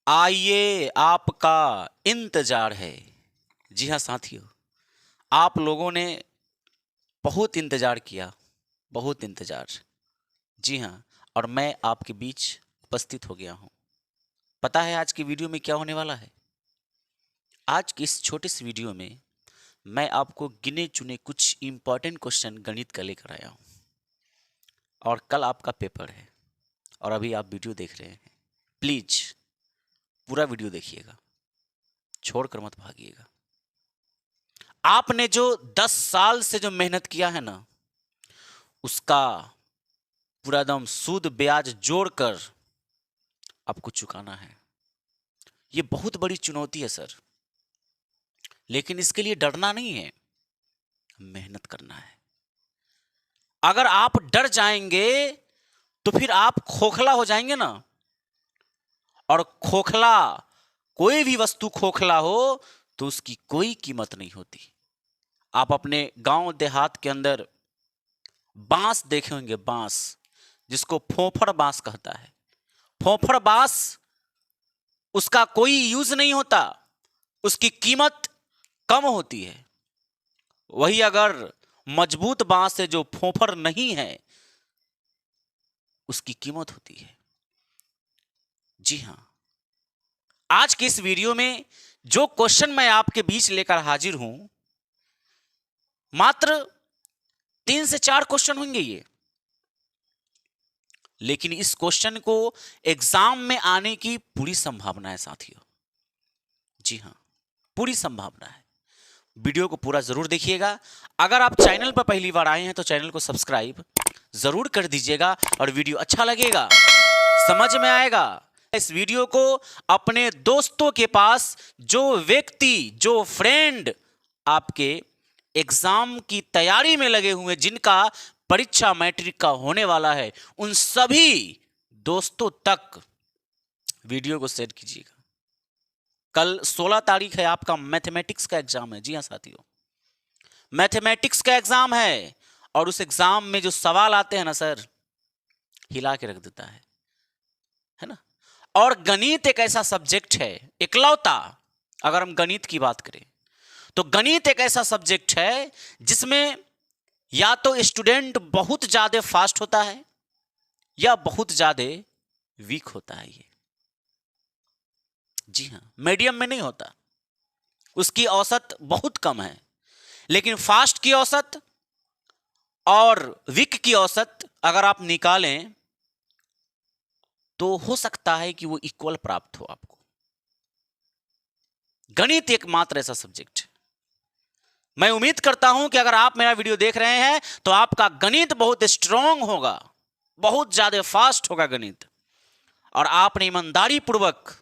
आइए आपका इंतजार है। जी हाँ साथियों, आप लोगों ने बहुत इंतजार किया, बहुत इंतजार। जी हाँ, और मैं आपके बीच उपस्थित हो गया हूँ। पता है आज की वीडियो में क्या होने वाला है? आज की इस छोटे से वीडियो में मैं आपको गिने चुने कुछ इंपॉर्टेंट क्वेश्चन गणित का लेकर आया हूँ। और कल आपका पेपर है और अभी आप वीडियो देख रहे हैं। प्लीज पूरा वीडियो देखिएगा, छोड़कर मत भागिएगा। आपने जो 10 साल से जो मेहनत किया है ना, उसका पूरा एकदम सूद ब्याज जोड़कर आपको चुकाना है। ये बहुत बड़ी चुनौती है सर, लेकिन इसके लिए डरना नहीं है, मेहनत करना है। अगर आप डर जाएंगे तो फिर आप खोखला हो जाएंगे ना, और खोखला, कोई भी वस्तु खोखला हो तो उसकी कोई कीमत नहीं होती। आप अपने गांव देहात के अंदर बांस देखे होंगे, बांस जिसको फोफड़ बांस कहता है। फोफड़ बांस, उसका कोई यूज नहीं होता, उसकी कीमत कम होती है। वही अगर मजबूत बांस है जो फोफड़ नहीं है, उसकी कीमत होती है। जी हां, आज के इस वीडियो में जो क्वेश्चन मैं आपके बीच लेकर हाजिर हूं, मात्र 3 से 4 क्वेश्चन होंगे ये, लेकिन इस क्वेश्चन को एग्जाम में आने की पूरी संभावना है साथियों। जी हां, पूरी संभावना है। वीडियो को पूरा जरूर देखिएगा। अगर आप चैनल पर पहली बार आए हैं तो चैनल को सब्सक्राइब जरूर कर दीजिएगा, और वीडियो अच्छा लगेगा, समझ में आएगा, इस वीडियो को अपने दोस्तों के पास, जो व्यक्ति, जो फ्रेंड आपके एग्जाम की तैयारी में लगे हुए, जिनका परीक्षा मैट्रिक का होने वाला है, उन सभी दोस्तों तक वीडियो को शेयर कीजिएगा। कल 16 तारीख है, आपका मैथमेटिक्स का एग्जाम है। जी हाँ साथियों, मैथमेटिक्स का एग्जाम है, और उस एग्जाम में जो सवाल आते हैं ना सर, हिला के रख देता है ना। और गणित एक ऐसा सब्जेक्ट है, इकलौता, अगर हम गणित की बात करें तो गणित एक ऐसा सब्जेक्ट है जिसमें या तो स्टूडेंट बहुत ज्यादा फास्ट होता है या बहुत ज्यादा वीक होता है। ये जी हां, मीडियम में नहीं होता, उसकी औसत बहुत कम है। लेकिन फास्ट की औसत और वीक की औसत अगर आप निकालें तो हो सकता है कि वो इक्वल प्राप्त हो आपको। गणित एकमात्र ऐसा सब्जेक्ट है। मैं उम्मीद करता हूं कि अगर आप मेरा वीडियो देख रहे हैं तो आपका गणित बहुत स्ट्रांग होगा, बहुत ज्यादा फास्ट होगा गणित, और आपने ईमानदारी पूर्वक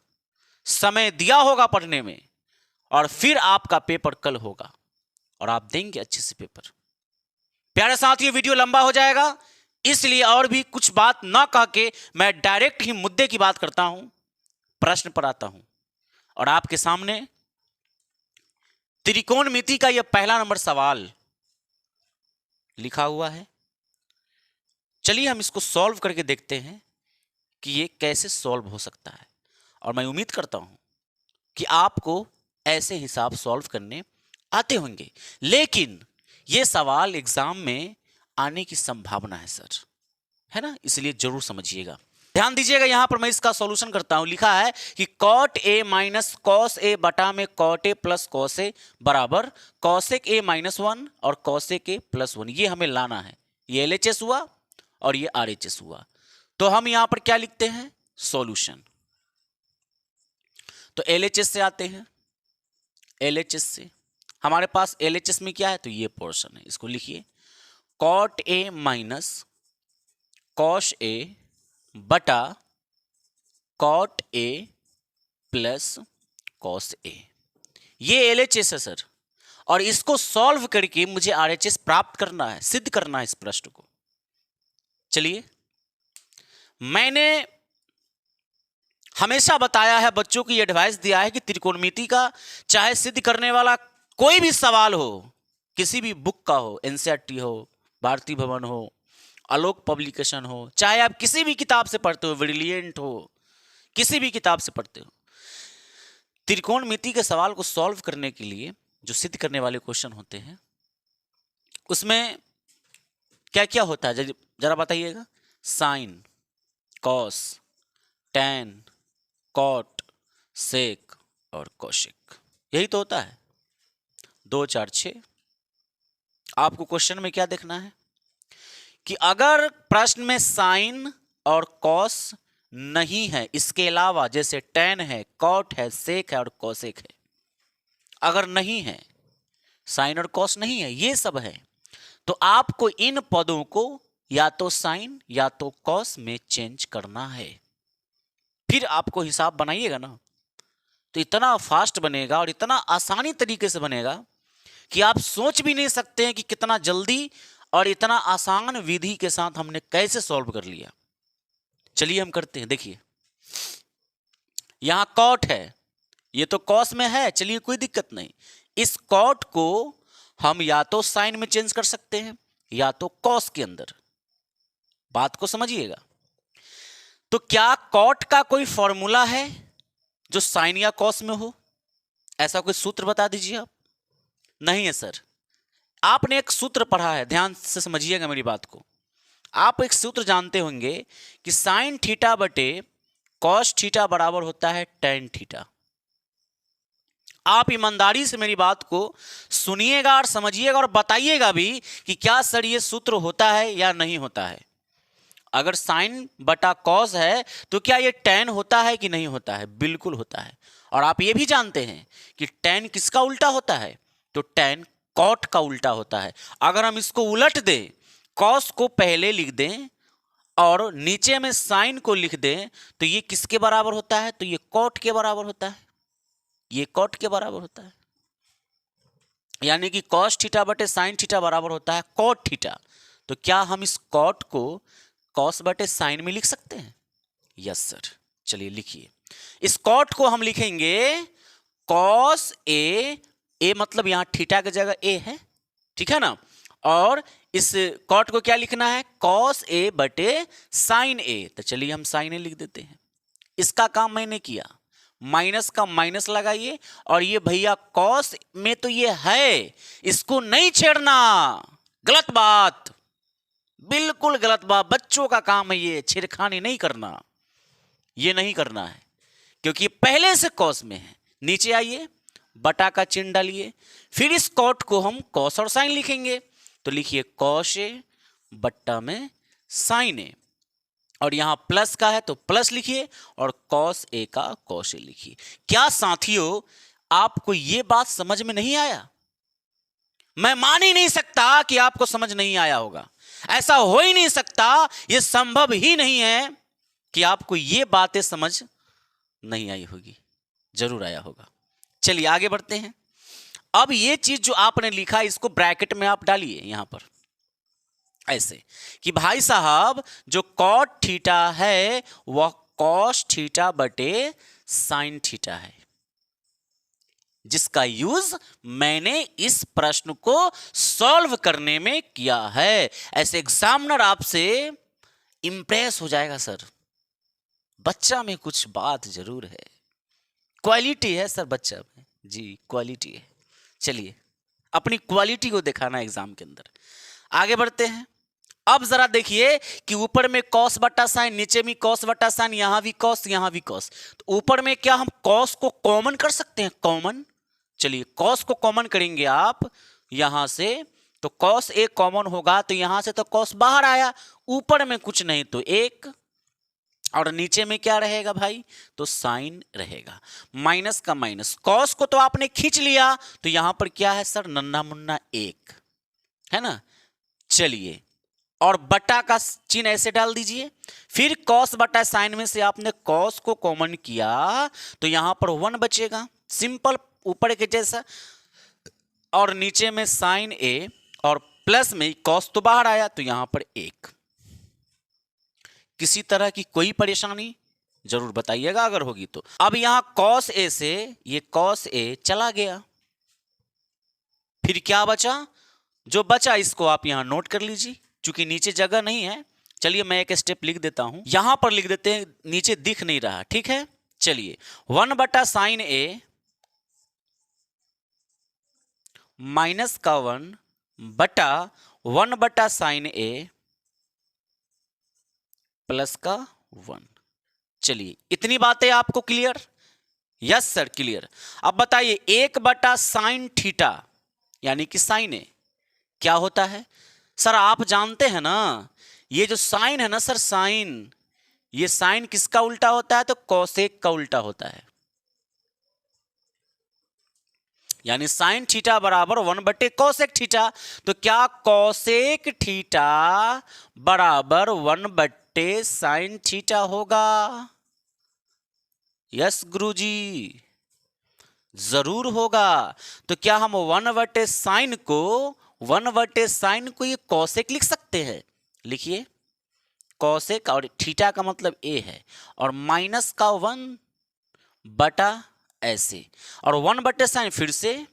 समय दिया होगा पढ़ने में, और फिर आपका पेपर कल होगा और आप देंगे अच्छे से पेपर। प्यारे साथियों, वीडियो लंबा हो जाएगा, इसलिए और भी कुछ बात ना कह के मैं डायरेक्ट ही मुद्दे की बात करता हूं, प्रश्न पर आता हूं। और आपके सामने त्रिकोणमिति का यह पहला नंबर सवाल लिखा हुआ है। चलिए हम इसको सॉल्व करके देखते हैं कि ये कैसे सॉल्व हो सकता है, और मैं उम्मीद करता हूं कि आपको ऐसे हिसाब सॉल्व करने आते होंगे। लेकिन ये सवाल एग्जाम में आने की संभावना है सर, है ना, इसलिए जरूर समझिएगा, ध्यान दीजिएगा। यहां पर मैं इसका सॉल्यूशन करता हूं। लिखा है कि cot A minus cos A बटा में cot A plus cos A बराबर कॉसेक ए माइनस 1 और कॉसेक ए प्लस 1। ये हमें लाना है। ये एलएचएस हुआ और ये आरएचएस हुआ। तो हम यहां पर क्या लिखते हैं? सॉल्यूशन। तो एलएचएस से आते हैं। एलएचएस से हमारे पास एलएचएस में क्या है? तो ये पोर्शन है, इसको लिखिए cot A minus cos A बटा cot A plus cos A. ये एलएचएस है सर, और इसको सॉल्व करके मुझे आरएचएस प्राप्त करना है, सिद्ध करना है इस प्रश्न को। चलिए, मैंने हमेशा बताया है, बच्चों को ये एडवाइस दिया है कि त्रिकोणमिति का चाहे सिद्ध करने वाला कोई भी सवाल हो, किसी भी बुक का हो, एनसीईआरटी हो, भारती भवन हो, आलोक पब्लिकेशन हो, चाहे आप किसी भी किताब से पढ़ते हो, ब्रिलियंट हो, किसी भी किताब से पढ़ते हो, त्रिकोणमिति के सवाल को सॉल्व करने के लिए जो सिद्ध करने वाले क्वेश्चन होते हैं उसमें क्या क्या होता है जरा बताइएगा। साइन, कॉस, टैन, कॉट, सेक और कोशेक, यही तो होता है। 2 4 6। आपको क्वेश्चन में क्या देखना है कि अगर प्रश्न में साइन और कॉस नहीं है, इसके अलावा जैसे टैन है, कॉट है, सेक है और कोसेक है, अगर नहीं है, साइन और कॉस नहीं है, ये सब है, तो आपको इन पदों को या तो साइन या तो कॉस में चेंज करना है। फिर आपको हिसाब बनाइएगा ना तो इतना फास्ट बनेगा और इतना आसानी तरीके से बनेगा कि आप सोच भी नहीं सकते हैं कि कितना जल्दी और इतना आसान विधि के साथ हमने कैसे सॉल्व कर लिया। चलिए हम करते हैं। देखिए यहां कॉट है, ये तो कॉस में है, चलिए कोई दिक्कत नहीं। इस कॉट को हम या तो साइन में चेंज कर सकते हैं या तो कॉस के अंदर। बात को समझिएगा। तो क्या कॉट का कोई फॉर्मूला है जो साइन या कॉस में हो? ऐसा कोई सूत्र बता दीजिए आप। नहीं है सर। आपने एक सूत्र पढ़ा है, ध्यान से समझिएगा मेरी बात को। आप एक सूत्र जानते होंगे कि साइन थीटा बटे कॉस थीटा बराबर होता है टैन थीटा। आप ईमानदारी से मेरी बात को सुनिएगा और समझिएगा और बताइएगा भी कि क्या सर ये सूत्र होता है या नहीं होता है। अगर साइन बटा कॉस है तो क्या ये टैन होता है कि नहीं होता है? बिल्कुल होता है। और आप ये भी जानते हैं कि टैन किसका उल्टा होता है? तो टैन कॉट का उल्टा होता है। अगर हम इसको उलट दें, कॉस को पहले लिख दें और नीचे में साइन को लिख दें, तो ये किसके बराबर होता है? तो ये कॉट के बराबर होता है। ये कॉट के बराबर होता है, यानी कि कॉस थीटा बटे साइन थीटा बराबर होता है कॉट थीटा। तो क्या हम इस कॉट को कॉस बटे साइन में लिख सकते हैं? Yes sir. चलिए लिखिए। इस कॉट को हम लिखेंगे कॉस ए मतलब यहां थीटा की जगह ए है, ठीक है ना। और इस कॉट को क्या लिखना है? कॉस ए बटे साइन ए। तो चलिए हम साइन ए लिख देते हैं। इसका काम मैंने किया, माइनस का माइनस लगाइए। और ये भैया कॉस में तो ये है, इसको नहीं छेड़ना, गलत बात, बिल्कुल गलत बात। बच्चों का काम है ये, छेड़खानी नहीं करना, ये नहीं करना है क्योंकि पहले से कॉस में है। नीचे आइए, बटा का चिन्ह डालिए, फिर इस कॉट को हम कॉस और साइन लिखेंगे। तो लिखिए कॉस ए बट्टा में साइन ए, और यहां प्लस का है तो प्लस लिखिए और कॉस ए का कॉस ए लिखिए। क्या साथियों आपको यह बात समझ में नहीं आया? मैं मान ही नहीं सकता कि आपको समझ नहीं आया होगा। ऐसा हो ही नहीं सकता, यह संभव ही नहीं है कि आपको ये बातें समझ नहीं आई होगी। जरूर आया होगा। चलिए आगे बढ़ते हैं। अब ये चीज जो आपने लिखा इसको ब्रैकेट में आप डालिए यहां पर ऐसे कि भाई साहब जो कॉट थीटा है वह कॉस थीटा बटे साइन थीटा है, जिसका यूज मैंने इस प्रश्न को सॉल्व करने में किया है। ऐसे एग्जामिनर आपसे इंप्रेस हो जाएगा। सर बच्चा में कुछ बात जरूर है, क्वालिटी है सर बच्चा में, जी क्वालिटी है। चलिए अपनी क्वालिटी को दिखाना एग्जाम के अंदर। आगे बढ़ते हैं। अब जरा देखिए कि ऊपर में कॉस बटा साइन, नीचे में कॉस बटा साइन, यहां भी कॉस यहां भी कॉस। तो ऊपर में क्या हम कॉस को कॉमन कर सकते हैं? कॉमन। चलिए कॉस को कॉमन करेंगे आप यहां से, तो कॉस ए कॉमन होगा, तो यहां से तो कॉस बाहर आया, ऊपर में कुछ नहीं तो एक, और नीचे में क्या रहेगा भाई? तो साइन रहेगा। माइनस का माइनस, कॉस को तो आपने खींच लिया, तो यहां पर क्या है सर? नन्ना मुन्ना एक है ना। चलिए और बटा का चिन्ह ऐसे डाल दीजिए। फिर कॉस बटा साइन में से आपने कॉस को कॉमन किया, तो यहां पर 1 बचेगा, सिंपल ऊपर के जैसा, और नीचे में साइन ए, और प्लस में कॉस तो बाहर आया, तो यहां पर 1। किसी तरह की कोई परेशानी जरूर बताइएगा अगर होगी तो। अब यहां कॉस ए से ये कॉस ए चला गया, फिर क्या बचा? जो बचा इसको आप यहां नोट कर लीजिए, चूंकि नीचे जगह नहीं है। चलिए मैं एक स्टेप लिख देता हूं, यहां पर लिख देते हैं, नीचे दिख नहीं रहा, ठीक है। चलिए 1 बटा साइन ए माइनस का 1 बटा 1 बटा साइन ए प्लस का 1। चलिए इतनी बातें आपको क्लियर? Yes sir clear. अब बताइए 1 बटा साइन थीटा यानी कि साइन ए क्या होता है? सर आप जानते हैं ना, ये जो साइन है ना सर, साइन, ये साइन किसका उल्टा होता है? तो कोसेक का उल्टा होता है। यानी साइन थीटा बराबर 1 बटे कोसेक थीटा। तो क्या कोसेक थीटा बराबर 1 बटे साइन थीटा होगा? यस गुरुजी जरूर होगा। तो क्या हम 1 बटे साइन को ये कोसेक लिख सकते हैं? लिखिए, कोसेक और थीटा का मतलब ए है, और माइनस का 1 बटा ऐसे, और 1 बटे साइन फिर से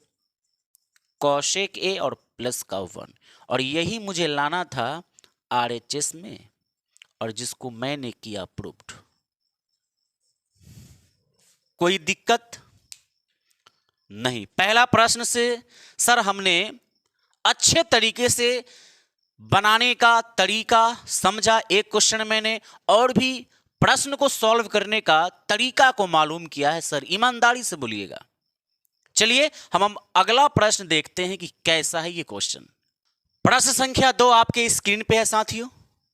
कोसेक ए और प्लस का 1। और यही मुझे लाना था आरएचएस में, और जिसको मैंने किया प्रूव्ड। कोई दिक्कत नहीं। पहला प्रश्न से सर हमने अच्छे तरीके से बनाने का तरीका समझा। एक क्वेश्चन मैंने और भी प्रश्न को सॉल्व करने का तरीका को मालूम किया है सर, ईमानदारी से बोलिएगा। चलिए हम अगला प्रश्न देखते हैं कि कैसा है ये क्वेश्चन। प्रश्न संख्या 2 आपके स्क्रीन पे है साथियों।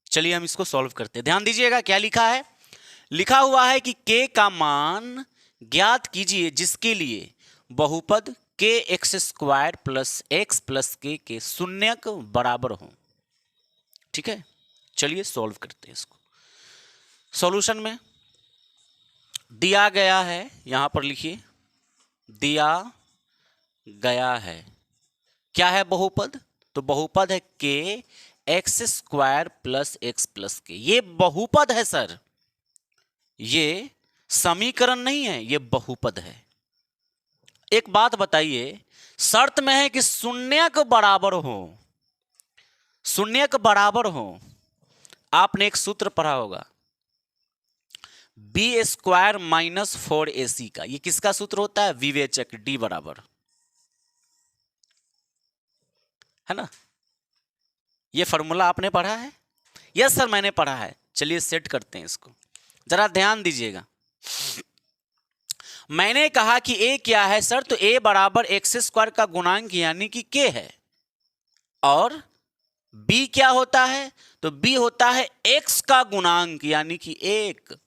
चलिए हम इसको सॉल्व करते हैं। ध्यान दीजिएगा क्या लिखा है। लिखा हुआ है कि k का मान ज्ञात कीजिए जिसके लिए बहुपद kx² plus x plus k के शून्यक बराबर हो। ठीक है, चलिए सॉल्व करते हैं इसको। सॉल्यूशन में दिया गया है, यहां पर लिखिए, दिया गया है क्या है बहुपद? तो बहुपद है kx² plus x plus k। ये बहुपद है सर, ये समीकरण नहीं है, ये बहुपद है। एक बात बताइए, शर्त में है कि शून्यक बराबर हो, शून्यक बराबर हो। आपने एक सूत्र पढ़ा होगा b² माइनस 4ac का। ये किसका सूत्र होता है? विवेचक d बराबर, है ना? ये फॉर्मूला आपने पढ़ा है? यस सर मैंने पढ़ा है। चलिए सेट करते हैं इसको, जरा ध्यान दीजिएगा। मैंने कहा कि a क्या है सर? तो a बराबर x² का गुणांक यानी कि k है, और b क्या होता है? तो b होता है x का गुणांक यानी कि 1,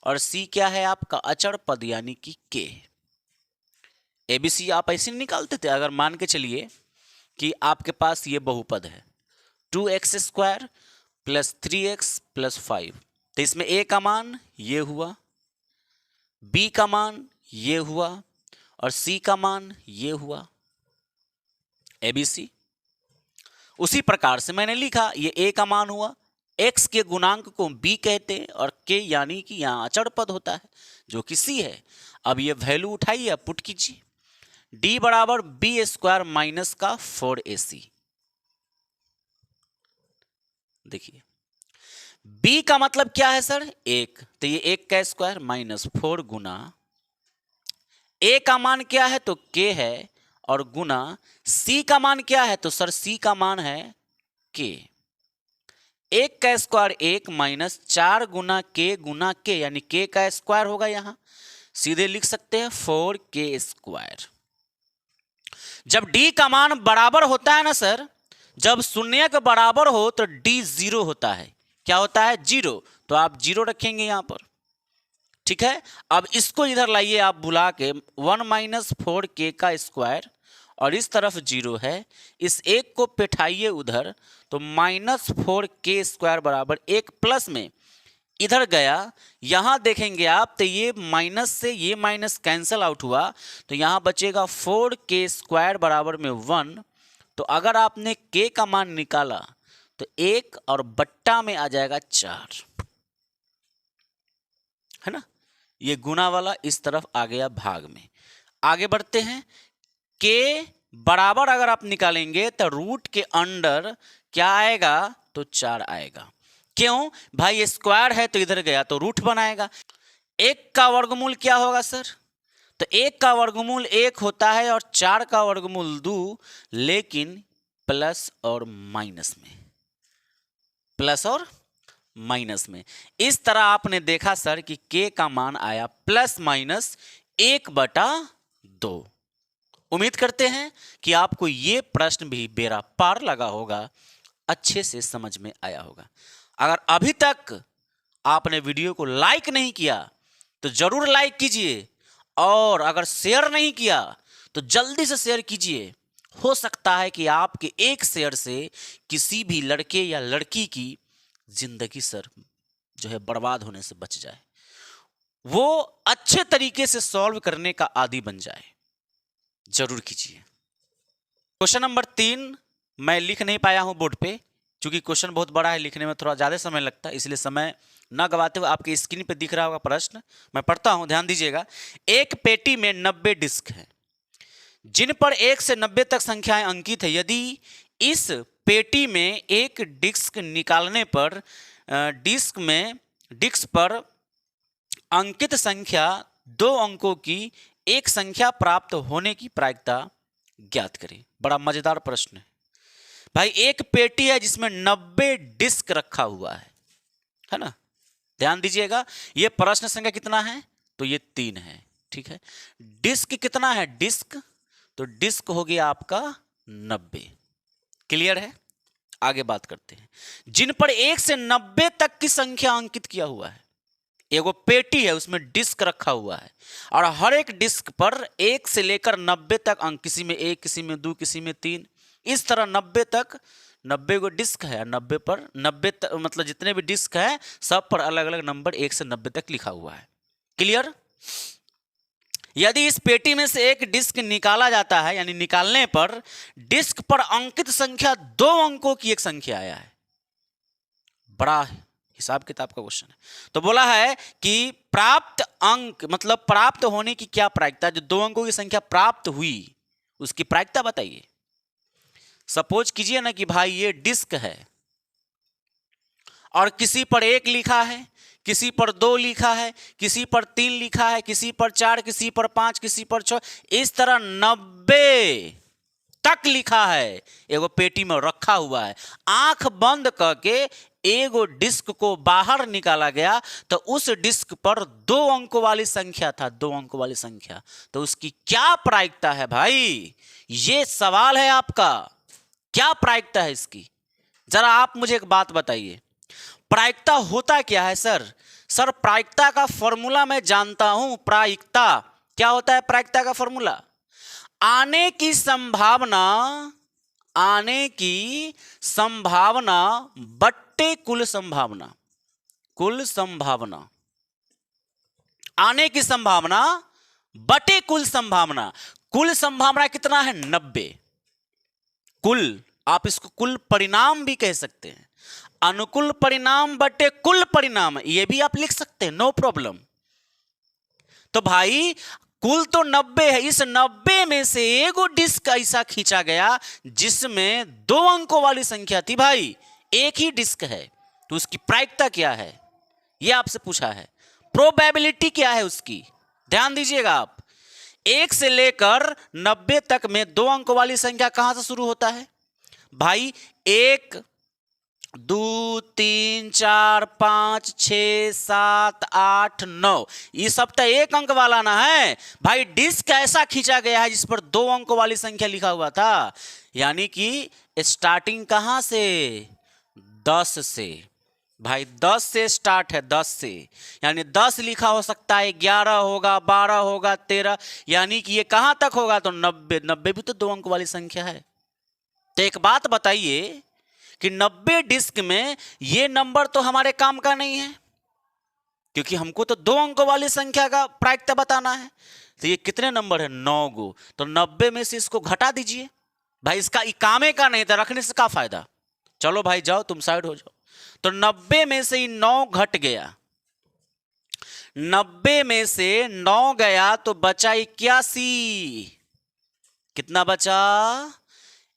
और c क्या है? आपका अचर पद यानी कि k। ABC आप ऐसे निकालते थे अगर मान के चलिए कि आपके पास ये बहुपद है 2x² प्लस 3x प्लस 5। तो इसमें a का मान ये हुआ, b का मान ये हुआ, और c का मान ये हुआ। ABC उसी प्रकार से मैंने लिखा, ये a का मान हुआ, x के गुणांक को b कहते हैं, और k यानी कि यहां अचर पद होता है जो कि c है। अब ये वैल्यू उठाइए, पुट कीजिए, d बराबर b² माइनस का 4ac। देखिए b का मतलब क्या है सर? 1, तो ये 1 का स्क्वायर माइनस 4 गुना a का मान क्या है? तो k है, और गुना c का मान क्या है? तो सर c का मान है k। 1 का स्क्वायर 1 माइनस 4 गुना k यानी k का स्क्वायर होगा। यहां सीधे लिख सकते हैं 4k²। जब d का मान बराबर होता है ना सर, जब शून्य के बराबर हो तो d 0 होता है। क्या होता है? 0। तो आप 0 रखेंगे यहां पर, ठीक है। अब इसको इधर लाइए आप बुला के, 1 माइनस 4k का स्क्वायर, और इस तरफ 0 है, इस एक को पेठाइए उधर, तो माइनस 4k² बराबर 1 प्लस में इधर गया। यहां देखेंगे आप तो ये माइनस से ये माइनस कैंसल आउट हुआ, तो यहां बचेगा 4k² बराबर में 1। तो अगर आपने k का मान निकाला तो 1 और बट्टा में आ जाएगा 4, है ना। ये गुना वाला इस तरफ आ गया भाग में। आगे बढ़ते हैं। k बराबर अगर आप निकालेंगे तो रूट के अंडर क्या आएगा? तो 4 आएगा। क्यों भाई? ये स्क्वायर है तो इधर गया तो रूट बनाएगा। 1 का वर्गमूल क्या होगा सर? तो 1 का वर्गमूल 1 होता है और 4 का वर्गमूल 2, लेकिन प्लस और माइनस में, प्लस और माइनस में। इस तरह आपने देखा सर कि k का मान आया प्लस माइनस 1/2। उम्मीद करते हैं कि आपको ये प्रश्न भी बेरा पार लगा होगा, अच्छे से समझ में आया होगा। अगर अभी तक आपने वीडियो को लाइक नहीं किया तो जरूर लाइक कीजिए, और अगर शेयर नहीं किया तो जल्दी से शेयर कीजिए। हो सकता है कि आपके एक शेयर से किसी भी लड़के या लड़की की जिंदगी सर जो है बर्बाद होने से बच जाए, वो अच्छे तरीके से सॉल्व करने का आदी बन जाए। जरूर कीजिए। क्वेश्चन नंबर 3 मैं लिख नहीं पाया हूं बोर्ड पे, क्योंकि क्वेश्चन बहुत बड़ा है, लिखने में थोड़ा ज्यादा समय लगता है, इसलिए समय न गवाते हुए आपके स्क्रीन पे दिख रहा होगा प्रश्न, मैं पढ़ता हूं, ध्यान दीजिएगा। एक पेटी में 90 डिस्क हैं जिन पर 1 से 90 तक संख्याएं अंकित है। यदि इस पेटी में एक डिस्क निकालने पर डिस्क पर अंकित संख्या 2 अंकों की एक संख्या प्राप्त होने की प्रायिकता ज्ञात करें। बड़ा मजेदार प्रश्न है भाई। एक पेटी है जिसमें 90 डिस्क रखा हुआ है ना। ध्यान दीजिएगा, ये प्रश्न संख्या कितना है, तो ये 3 है, ठीक है। डिस्क कितना है, डिस्क, तो डिस्क हो गया आपका 90। क्लियर है, आगे बात करते हैं। जिन पर 1 से 90 तक की संख्या अंकित किया हुआ है। एगो पेटी है, उसमें डिस्क रखा हुआ है, और हर एक डिस्क पर 1 से लेकर 90 तक अंक, किसी में 1, किसी में 2, किसी में 3, इस तरह 90 तक 90 गो डिस्क है। 90 पर 90 तक मतलब जितने भी डिस्क है सब पर अलग अलग नंबर 1 से 90 तक लिखा हुआ है। क्लियर। यदि इस पेटी में से एक डिस्क निकाला जाता है, यानी निकालने पर डिस्क पर अंकित संख्या 2 अंकों की एक संख्या आया है। बड़ा हिसाब किताब का क्वेश्चन है। तो बोला है कि प्राप्त अंक मतलब प्राप्त होने की क्या प्रायिकता, जो 2 अंकों की संख्या प्राप्त हुई उसकी प्रायिकता बताइए। सपोज कीजिए ना कि भाई ये डिस्क है और किसी पर 1 लिखा है, किसी पर 2 लिखा है, किसी पर 3 लिखा है, किसी पर 4, किसी पर 5, किसी पर 6, इस तरह 90 तक लिखा है, एगो पेटी में रखा हुआ है। आंख बंद करके एगो डिस्क को बाहर निकाला गया तो उस डिस्क पर 2 अंकों वाली संख्या था, 2 अंकों वाली संख्या, तो उसकी क्या प्रायिकता है भाई, ये सवाल है आपका। क्या प्रायिकता है इसकी, जरा आप मुझे एक बात बताइए। प्रायिकता होता क्या है सर? सर प्रायिकता का फॉर्मूला मैं जानता हूं। प्रायिकता क्या होता है? प्रायिकता का फॉर्मूला आने की संभावना बट्टे कुल संभावना। कुल संभावना, आने की संभावना बटे कुल संभावना। कुल संभावना कितना है? 90। कुल, आप इसको कुल परिणाम भी कह सकते हैं। अनुकूल परिणाम बटे कुल परिणाम, ये भी आप लिख सकते हैं, नो प्रॉब्लम। तो भाई कुल तो 90 है, इस 90 में से एगो डिस्क ऐसा खींचा गया जिसमें 2 अंकों वाली संख्या थी। भाई एक ही डिस्क है, तो उसकी प्रायिकता क्या है यह आपसे पूछा है। प्रोबेबिलिटी क्या है उसकी, ध्यान दीजिएगा आप। 1 से लेकर 90 तक में 2 अंकों वाली संख्या कहां से शुरू होता है भाई? 1, 2, 3, 4, 5, 6, 7, 8, 9, ये सब तो 1 अंक वाला ना है भाई। डिस्क ऐसा खींचा गया है जिस पर 2 अंकों वाली संख्या लिखा हुआ था, यानी कि स्टार्टिंग कहां से? 10 से भाई, 10 से स्टार्ट है, 10 से, यानी 10 लिखा हो सकता है, 11 होगा, 12 होगा, 13, यानी कि ये कहां तक होगा? तो 90। 90 भी तो 2 अंक वाली संख्या है। तो एक बात बताइए कि 90 डिस्क में ये नंबर तो हमारे काम का नहीं है, क्योंकि हमको तो 2 अंकों वाली संख्या का प्रायिकता बताना है। तो ये कितने नंबर है? 9 गो। तो 90 में से इसको घटा दीजिए भाई, इसका कामे का नहीं था, रखने से क्या फायदा। चलो भाई जाओ, तुम साइड हो जाओ। तो 90 में से 9 घट गया, 90 में से 9 गया तो बचा 81। कितना बचा?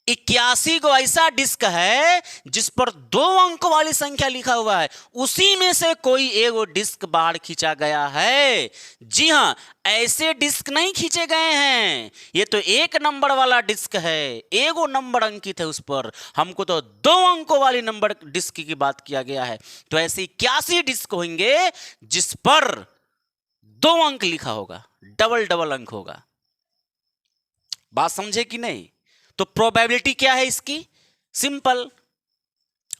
81 को ऐसा डिस्क है जिस पर 2 अंक वाली संख्या लिखा हुआ है, उसी में से कोई एगो डिस्क बाहर खींचा गया है। जी हां, ऐसे डिस्क नहीं खींचे गए हैं, ये तो 1 नंबर वाला डिस्क है, एगो नंबर अंकित है उस पर। हमको तो 2 अंकों वाली नंबर डिस्क की बात किया गया है। तो ऐसे 81 डिस्क होंगे जिस पर 2 अंक लिखा होगा, डबल डबल अंक होगा। बात समझे कि नहीं? तो प्रोबेबिलिटी क्या है इसकी? सिंपल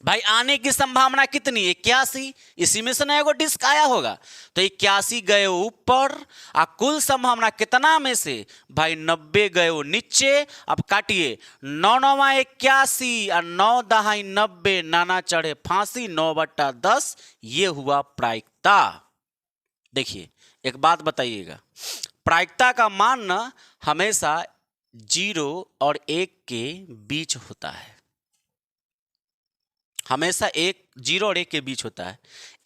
भाई, आने की संभावना कितनी? 81। इसी में से ना एगो डिस्क आया होगा, तो 81 गए ऊपर, और कुल संभावना कितना में से? भाई 90 गए नीचे। अब काटिए, 9 9 81 और 9 10 90, नाना चढ़े फांसी, 9/10 ये हुआ प्रायिकता। देखिए एक बात बताइएगा, प्रायिकता का मान ना हमेशा 0 और 1 के बीच होता है, हमेशा 0 और 1 के बीच होता है।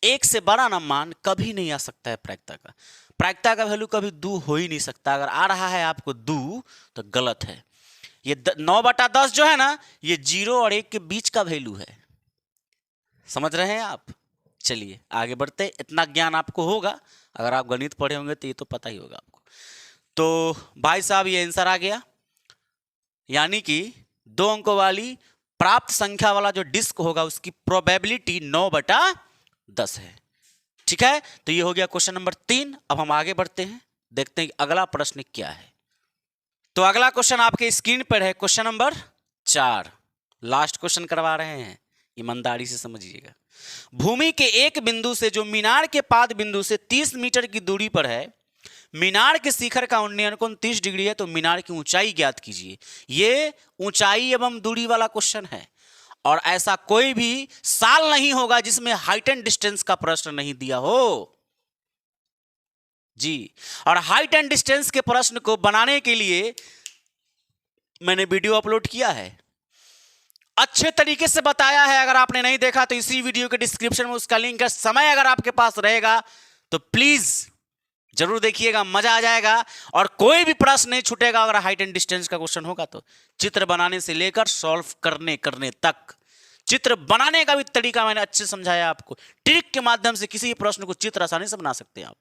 1 से बड़ा ना मान कभी नहीं आ सकता है प्रायिकता का। प्रायिकता का वैल्यू कभी 2 हो ही नहीं सकता। अगर आ रहा है आपको 2 तो गलत है। ये 9/10 जो है ना, ये 0 और 1 के बीच का वैल्यू है। समझ रहे हैं आप? चलिए आगे बढ़ते। इतना ज्ञान आपको होगा, अगर आप गणित पढ़े होंगे तो ये तो पता ही होगा आपको। तो भाई साहब ये आंसर आ गया, यानी कि 2 अंकों वाली प्राप्त संख्या वाला जो डिस्क होगा उसकी प्रोबेबिलिटी 9/10 है। ठीक है, तो ये हो गया क्वेश्चन नंबर 3। अब हम आगे बढ़ते हैं, देखते हैं अगला प्रश्न क्या है। तो अगला क्वेश्चन आपके स्क्रीन पर है, क्वेश्चन नंबर 4। लास्ट क्वेश्चन करवा रहे हैं, ईमानदारी से समझिएगा। भूमि के एक बिंदु से जो मीनार के पाद बिंदु से 30 मीटर की दूरी पर है, मीनार के शिखर का उन्नयन कोण 30 डिग्री है, तो मीनार की ऊंचाई ज्ञात कीजिए। ये ऊंचाई एवं दूरी वाला क्वेश्चन है, और ऐसा कोई भी साल नहीं होगा जिसमें हाइट एंड डिस्टेंस का प्रश्न नहीं दिया हो जी। और हाइट एंड डिस्टेंस के प्रश्न को बनाने के लिए मैंने वीडियो अपलोड किया है, अच्छे तरीके से बताया है। अगर आपने नहीं देखा तो इसी वीडियो के डिस्क्रिप्शन में उसका लिंक है। समय अगर आपके पास रहेगा तो प्लीज जरूर देखिएगा, मजा आ जाएगा और कोई भी प्रश्न नहीं छूटेगा। अगर हाइट एंड डिस्टेंस का क्वेश्चन होगा तो चित्र बनाने से लेकर सॉल्व करने तक, चित्र बनाने का भी तरीका मैंने अच्छे समझाया आपको। ट्रिक के माध्यम से किसी भी प्रश्न को चित्र आसानी से बना सकते हैं आप।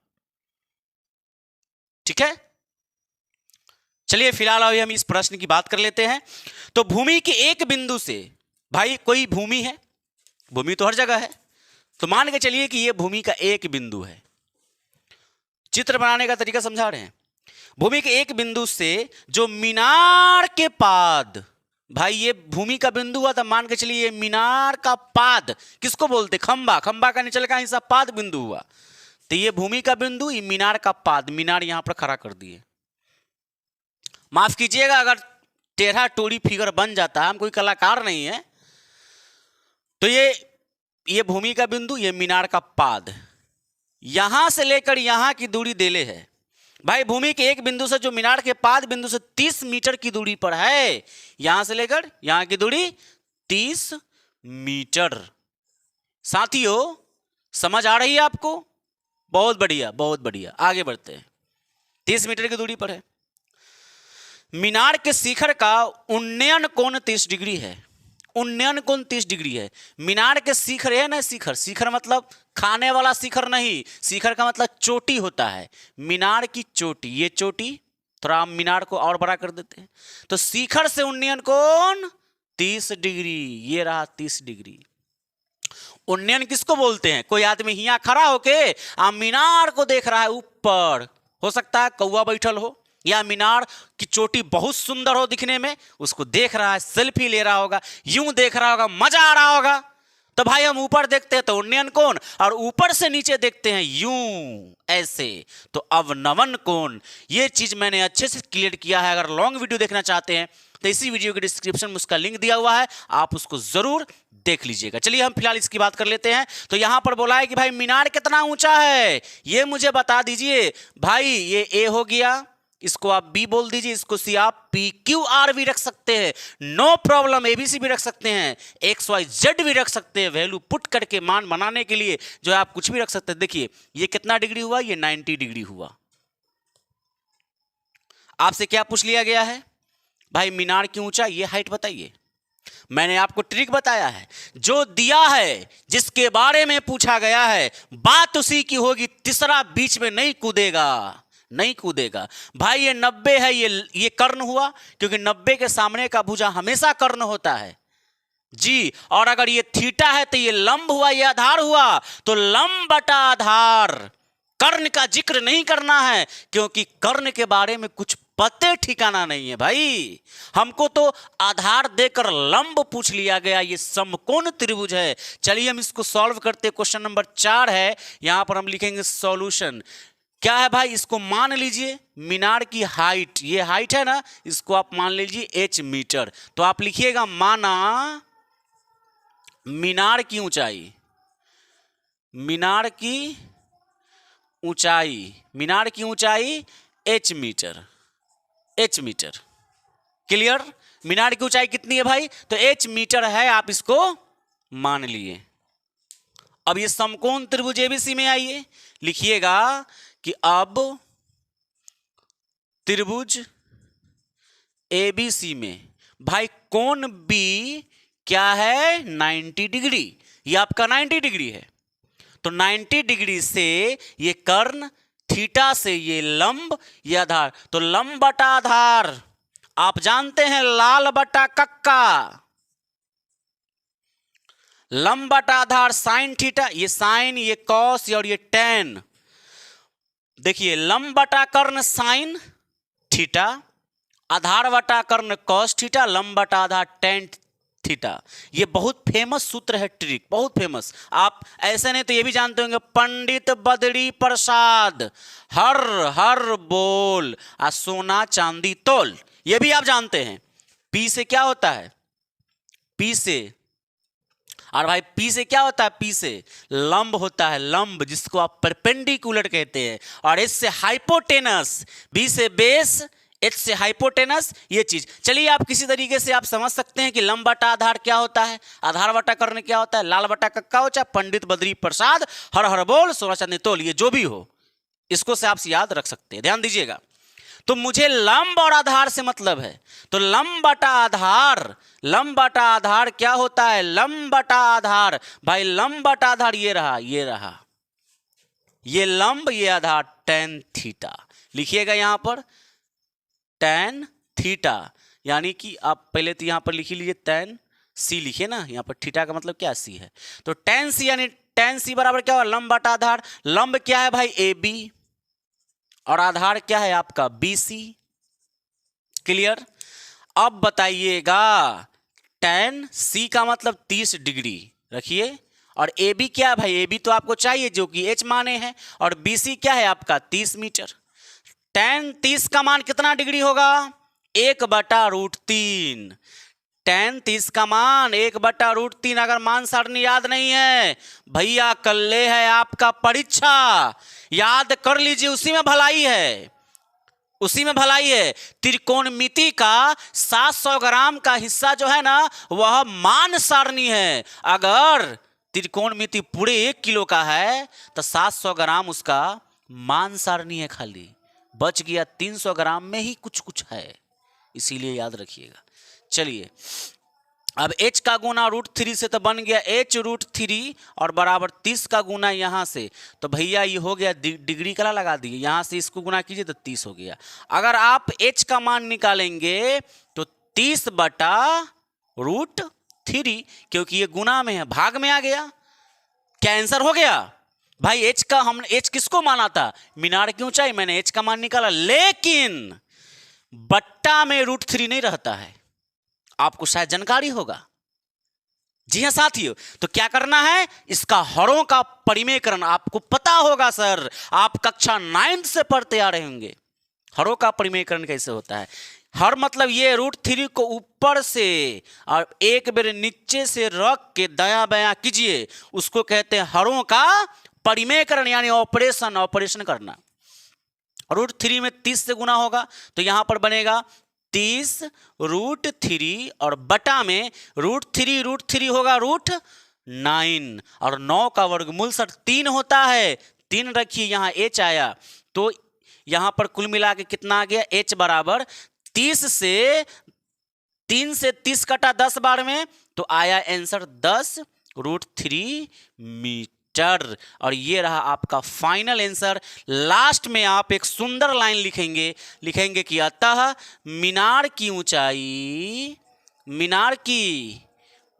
ठीक है, चलिए फिलहाल अभी हम इस प्रश्न की बात कर लेते हैं। तो भूमि के एक बिंदु से, भाई कोई भूमि है, भूमि तो हर जगह है, तो मान के चलिए कि यह भूमि का एक बिंदु है। चित्र बनाने का तरीका समझा रहे हैं। भूमि के एक बिंदु से जो मीनार के पाद, भाई ये भूमि का बिंदु हुआ, तो मान के चलिए ये मीनार का पाद किसको बोलते? खंबा। खंबा का निचले का हिस्सा पाद बिंदु हुआ, तो ये भूमि का बिंदु, ये मीनार का पाद। मीनार यहां पर खड़ा कर दिए। माफ कीजिएगा अगर टेढ़ा टोड़ी फिगर बन जाता है, हम कोई कलाकार नहीं है। तो ये भूमि का बिंदु, ये मीनार का पाद, यहां से लेकर यहां की दूरी देले है। भाई भूमि के एक बिंदु से जो मीनार के पाद बिंदु से 30 मीटर की दूरी पर है, यहां से लेकर यहां की दूरी 30 मीटर। साथियों समझ आ रही है आपको? बहुत बढ़िया, बहुत बढ़िया। आगे बढ़ते हैं। 30 मीटर की दूरी पर है। मीनार के शिखर का उन्नयन कोण 30 डिग्री है। उन्नयन कोण 30 डिग्री है। मीनार के शिखर है ना, शिखर, शिखर मतलब खाने वाला शिखर नहीं, शिखर का मतलब चोटी होता है। मीनार की चोटी, ये चोटी, थोड़ा हम मीनार को और बड़ा कर देते हैं, तो शिखर से उन्नयन कोण 30 डिग्री, ये रहा 30 डिग्री। उन्नयन किसको बोलते हैं? कोई आदमी यहाँ खड़ा होके मीनार को देख रहा है ऊपर, हो सकता है कौवा बैठल हो, या मीनार की चोटी बहुत सुंदर हो दिखने में, उसको देख रहा है, सेल्फी ले रहा होगा, यूं देख रहा होगा, मजा आ रहा होगा। तो भाई हम ऊपर देखते हैं तो उन्नयन कोण, और ऊपर से नीचे देखते हैं यूं ऐसे तो अवनमन कोण। ये चीज मैंने अच्छे से क्लियर किया है। अगर लॉन्ग वीडियो देखना चाहते हैं तो इसी वीडियो के डिस्क्रिप्शन में उसका लिंक दिया हुआ है, आप उसको जरूर देख लीजिएगा। चलिए हम फिलहाल इसकी बात कर लेते हैं। तो यहां पर बोला है कि भाई मीनार कितना ऊंचा है, ये मुझे बता दीजिए। भाई ये ए हो गया, इसको आप बी बोल दीजिए, इसको सी आप पी क्यू आर भी रख सकते हैं, नो प्रॉब्लम। एबीसी भी रख सकते हैं, एक्स वाई जेड भी रख सकते हैं। वैल्यू पुट करके मान बनाने के लिए जो है आप कुछ भी रख सकते हैं। देखिए ये कितना डिग्री हुआ? ये 90 डिग्री हुआ। आपसे क्या पूछ लिया गया है? भाई मीनार की ऊंचाई, ये हाइट बताइए। मैंने आपको ट्रिक बताया है, जो दिया है, जिसके बारे में पूछा गया है, बात उसी की होगी, तीसरा बीच में नहीं कूदेगा, नहीं कूदेगा। भाई ये 90 है, ये कर्ण हुआ, क्योंकि 90 के सामने का भुजा हमेशा कर्ण होता है जी। और अगर ये थीटा है तो ये लंब हुआ, ये आधार हुआ, तो लंब बटा आधार। कर्ण का जिक्र नहीं करना है, क्योंकि कर्ण के बारे में कुछ पते ठिकाना नहीं है भाई। हमको तो आधार देकर लंब पूछ लिया गया, ये समकोण त्रिभुज है। चलिए हम इसको सॉल्व करते। क्वेश्चन नंबर 4 है, यहां पर हम लिखेंगे सॉल्यूशन। क्या है भाई, इसको मान लीजिए मीनार की हाइट, ये हाइट है ना, इसको आप मान लीजिए h मीटर। तो आप लिखिएगा माना मीनार की ऊंचाई, मीनार की ऊंचाई, मीनार की ऊंचाई h metre, h metre. Clear? मीनार की ऊंचाई कितनी है भाई? तो h मीटर है, आप इसको मान लिए। अब ये समकोण त्रिभुज एबीसी में आइए, लिखिएगा कि अब त्रिभुज एबीसी में भाई कोण बी क्या है? 90 डिग्री। ये आपका 90 डिग्री है, तो 90 डिग्री से ये कर्ण, थीटा से ये लंब, ये आधार, तो लंब बटा आधार आप जानते हैं लाल बटा कक्का, लंब बटा आधार साइन थीटा, ये साइन, ये कॉस और ये टेन। देखिए लंब बटा कर्ण साइन थीटा, आधार बटा कर्ण कॉस थीटा, लंब बटा आधार टेन थीटा। ये बहुत फेमस सूत्र है, ट्रिक बहुत फेमस। आप ऐसे नहीं तो ये भी जानते होंगे, पंडित बदरी प्रसाद हर हर बोल आ सोना चांदी तोल, ये भी आप जानते हैं। पी से क्या होता है? पी से, और भाई पी से क्या होता है? पी से लंब होता है, लंब, जिसको आप परपेंडिकुलर कहते हैं। और एच से हाइपोटेनस, बी से बेस, एच से हाइपोटेनस, ये चीज। चलिए आप किसी तरीके से आप समझ सकते हैं कि लंब बटा आधार क्या होता है, आधार बटा कर्ण क्या होता है, लाल बटा कक्का हो, चाहे पंडित बद्री प्रसाद हर हर बोल सोना चांदी तोल, ये जो भी हो, इसको से आप याद रख सकते हैं। ध्यान दीजिएगा। तो मुझे लंब और आधार से मतलब है, तो लंब बटा आधार, लंब बटा आधार क्या होता है? लंब बटा आधार, भाई लंब बटा आधार ये रहा, ये रहा, ये लंब, ये आधार, टेन थीटा। लिखिएगा यहां पर टेन थीटा, यानी कि आप पहले तो यहां पर लिख लीजिए टेन सी, लिखिए ना, यहां पर थीटा का मतलब क्या? सी है। तो टेन सी यानी टेन सी बराबर क्या हुआ? लंब बटा आधार। लंब क्या है भाई? ए बी, और आधार क्या है आपका? B C. क्लियर? अब बताइएगा, टेन सी का मतलब 30 डिग्री रखिए, और ए बी क्या है भाई? ए बी तो आपको चाहिए जो कि एच माने हैं, और बी सी क्या है आपका? 30 मीटर। टेन 30 का मान कितना डिग्री होगा? 1/√3। टेन 30 का मान 1/√3। अगर मान सारणी याद नहीं है भैया, कल है आपका परीक्षा, याद कर लीजिए, उसी में भलाई है, उसी में भलाई है। त्रिकोणमिति का 700 ग्राम का हिस्सा जो है ना, वह मान सारणी है। अगर त्रिकोणमिति पूरे 1 किलो का है तो 700 ग्राम उसका मान सारणी है, खाली बच गया 300 ग्राम में ही कुछ कुछ है, इसीलिए याद रखिएगा। चलिए अब h का गुना √3 से तो बन गया h√3 और बराबर 30 का गुना यहाँ से, तो भैया ये हो गया, डिग्री कला लगा दिए, यहाँ से इसको गुना कीजिए तो 30 हो गया। अगर आप h का मान निकालेंगे तो 30/√3, क्योंकि ये गुना में है, भाग में आ गया। क्या आंसर हो गया भाई? h का हमने h किसको माना था? मीनार की ऊंचाई, मैंने h का मान निकाला, लेकिन बट्टा में √3 नहीं रहता है, आपको शायद जानकारी होगा। जी हाँ साथियों, तो क्या करना है? इसका हरों का परिमेयकरण आपको पता होगा सर, आप कक्षा 9 से पढ़ते आ रहे होंगे। हरों का परिमेयकरण कैसे होता है? हर मतलब ये √3 को ऊपर से और एक बेर नीचे से रख के दाया बाया कीजिए, उसको कहते हैं हरों का परिमेयकरण, यानी ऑपरेशन, ऑपरेशन करना। √3 में 30 से गुना होगा तो यहां पर बनेगा 30√3 और बटा में √3 होगा √9, और 9 का वर्गमूल सर 3 होता है, 3 रखिए, यहाँ h आया, तो यहां पर कुल मिला के कितना आ गया? h बराबर 30 से 3 से 30 कटा 10 बार में, तो आया आंसर 10√3 मीटर। और ये रहा आपका फाइनल आंसर। लास्ट में आप एक सुंदर लाइन लिखेंगे कि अतः मीनार की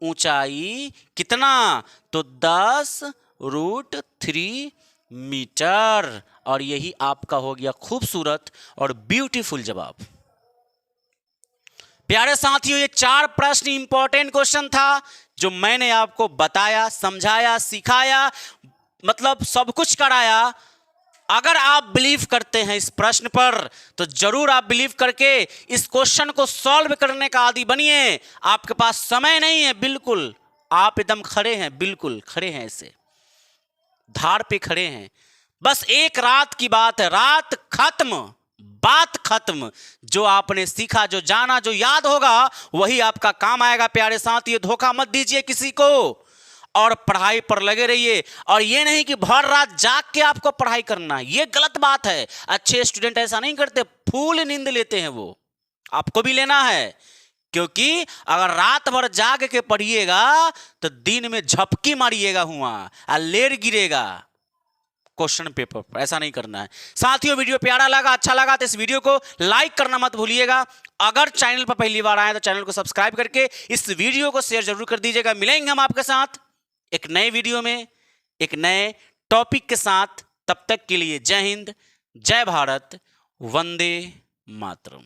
ऊंचाई कितना, तो 10√3 मीटर। और यही आपका हो गया खूबसूरत और ब्यूटीफुल जवाब। प्यारे साथियों, ये 4 प्रश्न इंपॉर्टेंट क्वेश्चन था जो मैंने आपको बताया, समझाया, सिखाया, मतलब सब कुछ कराया। अगर आप बिलीव करते हैं इस प्रश्न पर, तो जरूर आप बिलीव करके इस क्वेश्चन को सॉल्व करने का आदी बनिए। आपके पास समय नहीं है, बिल्कुल आप एकदम खड़े हैं, बिल्कुल खड़े हैं, ऐसे धार पे खड़े हैं। बस एक रात की बात है, रात खत्म, बात खत्म। जो आपने सीखा, जो जाना, जो याद होगा, वही आपका काम आएगा। प्यारे साथियों, धोखा मत दीजिए किसी को और पढ़ाई पर लगे रहिए। और ये नहीं कि भर रात जाग के आपको पढ़ाई करना, ये गलत बात है। अच्छे स्टूडेंट ऐसा नहीं करते, फुल नींद लेते हैं, वो आपको भी लेना है। क्योंकि अगर रात भर जाग के पढ़िएगा तो दिन में झपकी मारिएगा, हुआ लेर गिरेगा क्वेश्चन पेपर पर। ऐसा नहीं करना है। साथियों, वीडियो प्यारा लगा, अच्छा लगा तो इस वीडियो को लाइक करना मत भूलिएगा। अगर चैनल पर पहली बार आए तो चैनल को सब्सक्राइब करके इस वीडियो को शेयर जरूर कर दीजिएगा। मिलेंगे हम आपके साथ एक नए वीडियो में, एक नए टॉपिक के साथ। तब तक के लिए जय हिंद, जय भारत, वंदे मातरम।